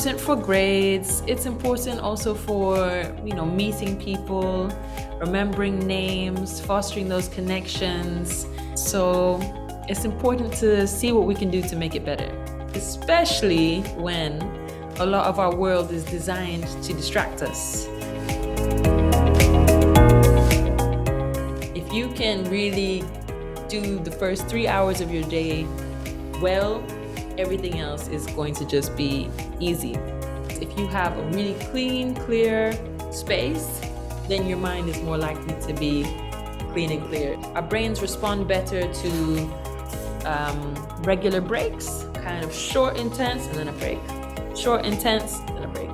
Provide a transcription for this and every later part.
important for grades. It's important also for, meeting people, remembering names, fostering those connections. So it's important to see what we can do to make it better, especially when a lot of our world is designed to distract us. If you can really do the first 3 hours of your day well, everything else is going to just be easy. If you have a really clean, clear space, then your mind is more likely to be clean and clear. Our brains respond better to regular breaks, kind of short, intense, and then a break. Short, intense, then a break.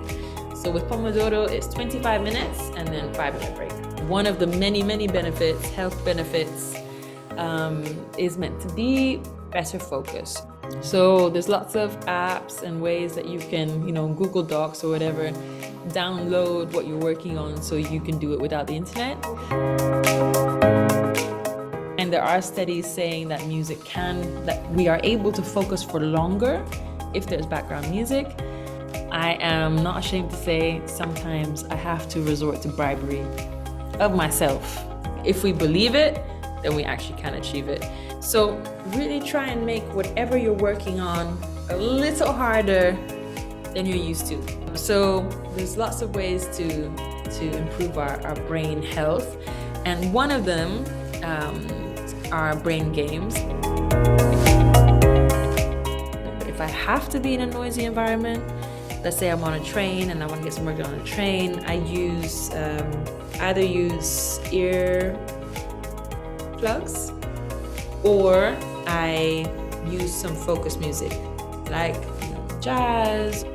So with Pomodoro, it's 25 minutes and then 5-minute break. One of the many, many benefits, health benefits, is meant to be better focus. So there's lots of apps and ways that you can, Google Docs or whatever, download what you're working on so you can do it without the internet. And there are studies saying that that we are able to focus for longer if there's background music. I am not ashamed to say sometimes I have to resort to bribery of myself. If we believe it, then we actually can achieve it. So really try and make whatever you're working on a little harder than you're used to. So there's lots of ways to improve our brain health. And one of them are brain games. If I have to be in a noisy environment, let's say I'm on a train and I want to get some work done on a train, I either use ear plugs or I use some focus music like jazz.